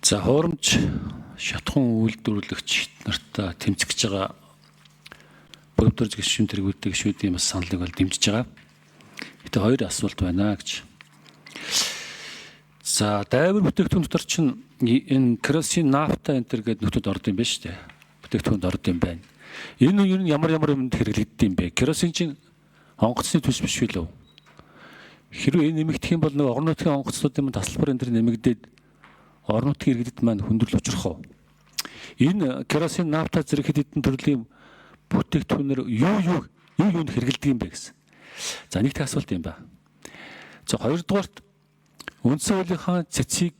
За хуурамч шатхан үйлдвэрлэгч нарт тэмцэж байгаа бүрдэрж гишүүн тэргүүдтэй гишүүдийн бас саналыг бол дэмжиж байгаа. Гэтэ хоёр асуулт байна гэж. За дайвар бүтээгдэхүүн дотор чинь энэ керосин, нафта энэ төр гэдэг нөтөд орд юм байна шүү дээ. Бүтээгдэхүүнд орд юм байна. Энэ юу ямар юмд хэрэглэгддэг юм бэ? Керосин чинь онгоцны төс биш үү? Хэрвээ энэ нэмэгдэх юм бол нэг орон нутгийн онгоцнуудын тасалбар энэ төр нэмэгдээд орон нутгийн иргэдэд маань хүндрэл учрах уу? Энэ керосин, нафта зэрэг хэд хэдэн төрлийн бүтээгдэхүүнээр юунд хэрэглэдэг юм бэ гэсэн. За нэг их асуулт юм ба. За хоёрдугаарт үндсэн хуулийнхаа цэцгийг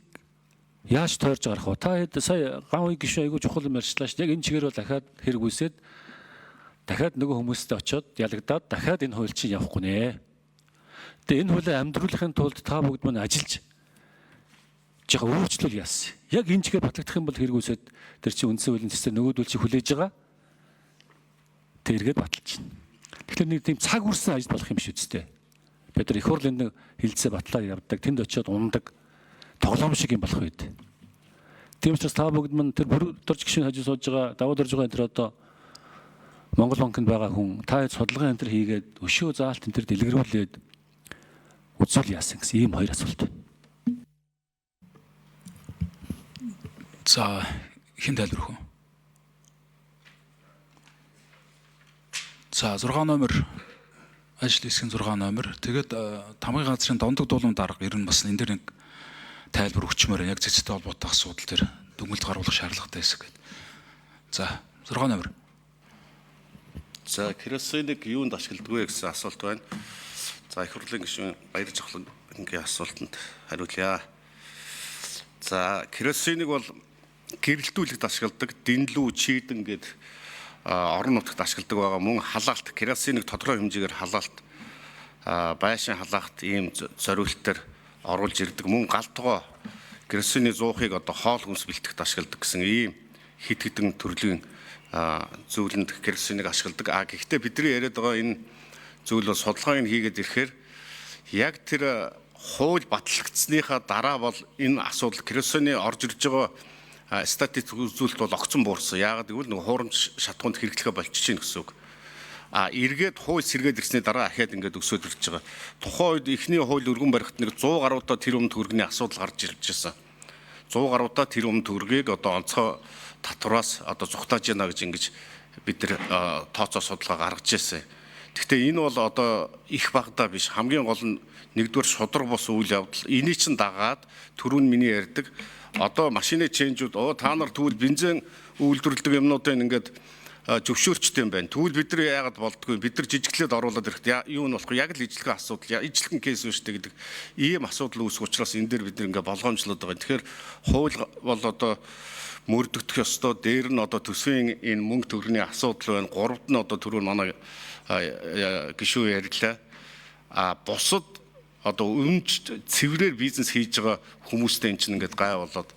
яаж тойрж гарах вэ? Та хэд сая ган үе гишүүн айгүй чухал юм ярьчлаа ш. Яг энэ чигээр бол дахиад хэрэг үүсээд дахиад нөгөө хүмүүстэй очиод ялагдаад дахиад энэ хууль чинь явахгүй нэ. Тэгээ энэ хуулийг амьдруулахын тулд та бүгд мань ажиллаж жоо өөрчлөл яасан. Яг энэ чигээр батлагдах юм бол хэрэг үүсээд тэр чинь үндсэн хуулийн цэцээр нөгөөдөл чи хүлээж байгаа. Тэргээд баталж байна. Тэгэхээр нэг тийм цаг үрсэн ажил болох юм шүү дээ. Бид нар их хурлын хилцээ батлаа явдаг, тэнд очиод ундаг тоглоом шиг юм болох үед. Тийм учраас та бүгд мань тэр бүрдэрж гишүүн хажуу сууж байгаа, давуу дөрж байгаа энэ тэр одоо Монгол банкнд байгаа хүн та судалгаа энэ тэр хийгээд өшөө заалт энэ тэр дэлгэрүүлээд үзүүл яасан гэсэн ийм хоёр асуулт байна. За хэн тайлбарх вэ? За 6 номер ажил хэсгийн 6 номер. Тэгээд тамгын газрын дондог дуулуун дарга ер нь бас энэ дэр нэг тайлбар өгчмөр яг цэцтэй холбоотой асуудал төр дүгнэлт гаргуулах шаардлагатай хэсэг гэдэг. За 6 номер. За керосиныг юунд ашигладаг вэ гэсэн асуулт байна. За их хурлын гишүүн Баяр Жавхлангийн асуултанд хариулъя. За керосиныг бол гэрэлтүүлэгт ашигладаг, дэнлүү, чийдэн гэдэг орон нутагт ашигладаг байгаа. Мөн халаалт керосиныг тодорхой хэмжээгээр халаалт байшин халаахт ийм зориултаар оруулж ирдэг. Мөн галтгоо керосины зуухыг одоо хоол хүнс бэлтгэхт ашигладаг гэсэн ийм хэд хэдэн төрлийн зүйлэнд керосиныг ашигладаг. Гэхдээ бидний яриад байгаа энэ зүйл бол судалгааг нь хийгээд ирэхээр яг тэр хууль батлагдсныхаа дараа бол энэ асуудал керосины орж ирж байгаа статистик үзүүлэлт бол огцон буурсан. Яагаад гэвэл нэг хуурамч шатгуунд хэрэглэхэ болчихж гин гэсэн үг. Эргээд хууль сэргээд ирсний дараа ахаад ингээд өсөд ирж байгаа. Тухайн үед эхний хууль өргөн барихт нэг 100 гаруйдаа тэр өмнө төгрөгийн асуудал гарч ирж байсан. 100 гаруйдаа тэр өмнө төгрөгийг одоо онцгой татвараас одоо зүхтааж яана гэж ингэж бид нар тооцоо судалгаа гаргаж ирсэн. Гэхдээ энэ бол одоо их багадаа биш. Хамгийн гол нь нэгдүгээр шудраг бус үйл явдал. Энийг чинь дагаад түрүүн миний ярьдаг одоо машины ченжүүд та нар тэгвэл бензин үйлдвэрлэдэг юмнуудыг ингээд зөвшөөрчтэй юм байна. Тэгвэл бид нар яагаад болдгоо? Бид нар жижиглээд оруулаад ирэхэд юу нь болох вэ? Яг л ижлэхэн асуудал, ижлэхэн кейс үүштэй гэдэг ийм асуудал үүсэх учраас энэ дээр бид нар ингээд болгоомжлоод байгаа. Тэгэхээр хууль бол одоо мөрдөгдөх ёстой. Дээр нь одоо төсвийн энэ мөнгө төгрөгийн асуудал байна. Гуравт нь одоо түрүүн манай гишүүн ярьлаа. Бусад одоо өмч цэврээр бизнес хийж байгаа хүмүүстэй эн чинь ингээд гай болоод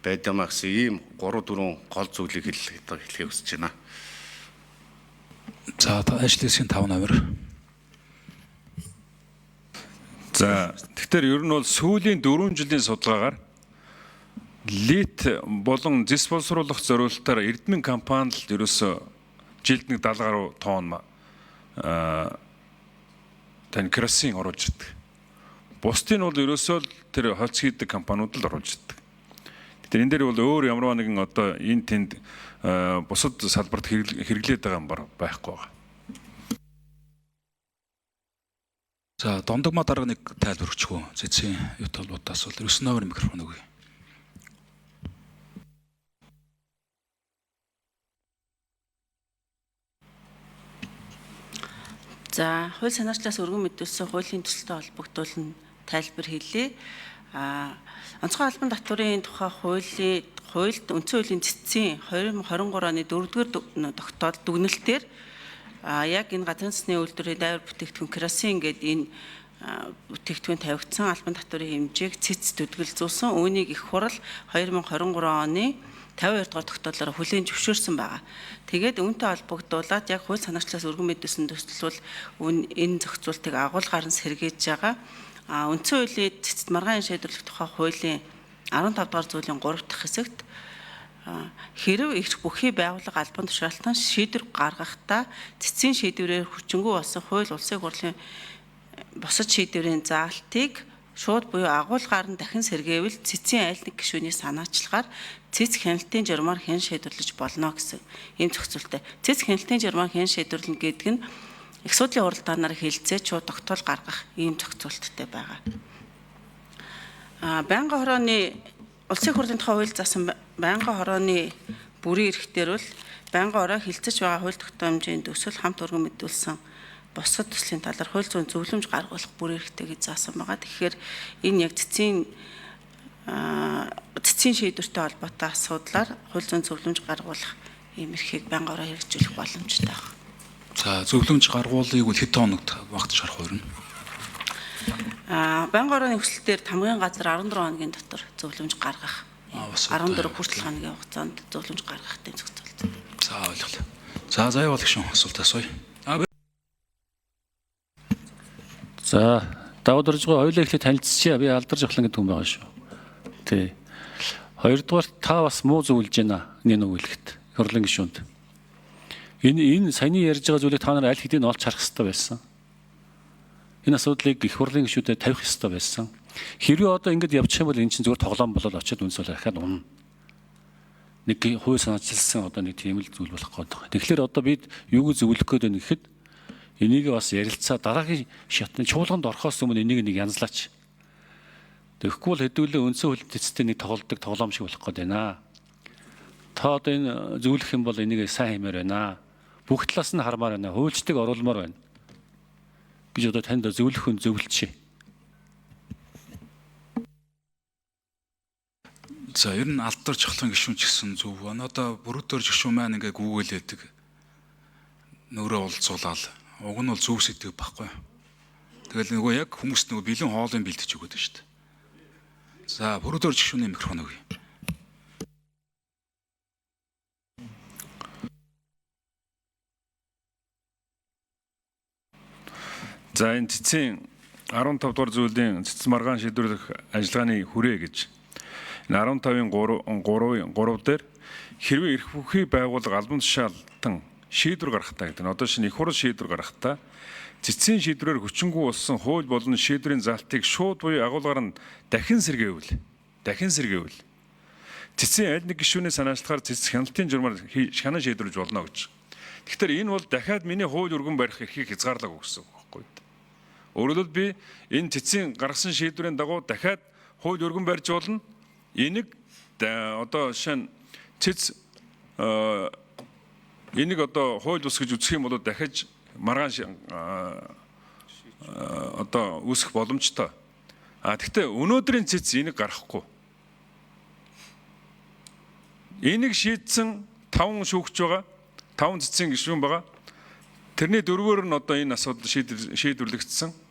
байдамаа гэсэн ийм 3-4 гол зүйлийг хэлхийг хүсэж байна. За ажил хэсгийн 5 номер. За тэгэхээр ер нь бол сүүлийн 4 жилийн судалгаагаар лит болон зэс боловсруулах зорилтоор Эрдмийн компанид л ерөөсө жилд нэг 70 гаруй тонн тань керосин оруулж ирдэг. Бусдын бол ерөөсөө л тэр холц хийдэг компаниуд л оруулж ирдэг. Тэгэхээр энэ дээр бол өөр ямар нэгэн одоо энэ тэнд бусад салбарт хэрэглээд байгаа юм байхгүй байгаа. За дондогма дарга нэг тайлбар өгчихөө. Цэцгийн юут холбоотой асуулт. 9 номер микрофон өгье. За хууль санаачлаас өргөн мэдүүлсэн хуулийн төсөлтэй холбогдуулан тайлбар хэлье. Онцгой албан татварын тухай хуульд үндсэн хуулийн цэцгийн 2023 оны 4-р тогтоол дүгнэлтээр яг энэ газрын засны үйлдвэрийн дайвар бүтээгдэхүүн керосин гэдэг энэ бүтээгдэхүүн тавигдсан албан татварын хэмжээг цэц төдгөлзүүлсэн. Үүнийг их хурал 2023 оны 52 дугаар тогтоолоор хүлээн зөвшөөрсөн байгаа. Тэгээд үүнтэй холбогдуулаад яг хууль санаачлаас өргөн мэдүүлсэн төсөл бол энэ зохицуултыг агуулгаар нь сэргээж байгаа. Үндсэн хуулийн цэцэд маргаан шийдвэрлэх тухай хуулийн 15 дугаар зүйлийн 3 дахь хэсэгт хэрв эрх бүхий байгууллага албан тушаалтан шийдвэр гаргахдаа цэцгийн шийдвэрээр хүчингү болсон хууль улсын хурлын бусад шийдвэрийн заалтыг шууд буюу агуулгаар нь дахин сэргээвэл цэцгийн айл нэг гишүүний санаачлагаар цэц хяналтын журмаар хэн шийдвэрлэж болно гэсэн ийм зохицуулттай. Цэц хяналтын журмаар хэн шийдвэрлэнэ гэдэг нь их судлын уралдаанаар хэлэлцээ шууд тогтоол гаргах ийм зохицуулттай байгаа. Байнгын хорооны улсын хурлын тухай хууль заасан байнгын хорооны бүрийн эрхтэр бол байнгын хороо хилцэж байгаа хууль тогтоомжийн төсөл хамт өргөн мэдүүлсэн босгод төслийн талаар хууль зүйн зөвлөмж гаргуулах бүрийн эрхтэй гэж заасан байгаа. Тэгэхээр энэ яг цэцгийн шийдвэртэй холбоотой асуудлаар хууль зүйн зөвлөмж гаргуулах ийм эрхийг байнгын хороо хэрэгжүүлэх боломжтой байна. За зөвлөмж гаргуулыг бол хэдэн хоногт багтаж харах вэ? Байнгын хорооны хүсэл дээр хамгийн газар 14 хоногийн дотор зөвлөмж гаргах. 14 хүртэл хоногийн хугацаанд зөвлөмж гаргах тийм зохицуулт. За ойлголоо. За заяа бол гişүн асуулт асууя. За давуу дуржгаа хоёулаа ихлэ танилцчихъя. Би алдарж ахлан гэдэг хүн байгаа шүү. Тий. Хоёрдугаар та бас муу зөвлөж байна. Нэг үлгэрт. Хурлын гишүүнд. Энэ саяны ярьж байгаа зүйлийг та нар аль хэдийн олж харах хэрэгтэй байсан. Энэ асуудлыг их хурлын гишүүдэд тавих хэрэгтэй байсан. Хэрвээ одоо ингэж явчих юм бол эн чинь зүгээр тоглоом болоод очиод үнсэл дахиад унана. Нэг хууль санаачилсан одоо нэг тийм л зүйл болох гээд байгаа. Тэгэхээр одоо бид юуг зөвлөх гээд байна гэхэд энийг бас ярилцаа дараагийн шатны чуулганд орохоос өмнө энийг нэг янзлаач. Тэгэхгүй бол хэдүүлээ үндсэн хуулийн төстэй нэг тоглолдог тоглоом шиг болох гээд байна. Та одоо энэ зөвлөх юм бол энийг сайн хэмээр байна. Бүх талаас нь хармаар байна. Хуульчдыг оруулмаар байна гэж одоо танд зөвлөх хүн зөвлөчээ. За ер нь алдарч ахлан гишүүн ч гэсэн зөв байна. Одоо бүрүүдээр гишүүн маань ингээ гүгээлээдэг. Нөрөө уулзуулаад уг нь бол зөв сэдв байхгүй. Тэгэл нөгөө яг хүмүүс нөгөө бэлэн хоолыг бэлдэж өгöd шүү дээ. За бүрүүдээр гишүүний микрофон өгье. За энэ цэцгийн 15 дугаар зүйлийн цэц маргаан шийдвэрлэх ажиллагааны хүрээ гэж энэ 15-ын 3 дээр хэрвээ эрх бүхий байгууллага албан тушаалтан шийдвэр гаргахтаа гэдэг нь одоо шинэ их хурл шийдвэр гаргахтаа цэцгийн шийдвэрээр хүчингү болсон хууль болон шийдвэрийн залтыг шууд буюу агуулгаар нь дахин сэргээвэл цэцгийн аль нэг гишүүний санаачлагаар цэц хяналтын журмаар шанаа шийдвэрлэж болно гэж. Тэгэхээр энэ бол дахиад миний хууль өргөн барих эрхийг хязгаарлаг гэсэн үг байхгүй. Өөрөлд би энэ цэцгийн гаргасан шийдвэрийн дагуу дахиад хууль өргөн барьж болно. Энийг одоо шинэ цэц энийг одоо хууль бус гэж үзэх юм бол дахиж маргаан одоо үүсэх боломжтой. Гэхдээ өнөөдрийн цэц энийг гаргахгүй. Энийг шийдсэн 5 шүүгч байгаа. 5 цэцгийн гишүүн байгаа. Тэрний 4-өөр нь одоо энэ асуудал шийдвэрлэгдсэн.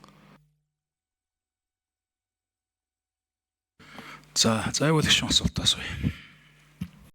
За заавал гишүүн асуулт асууя.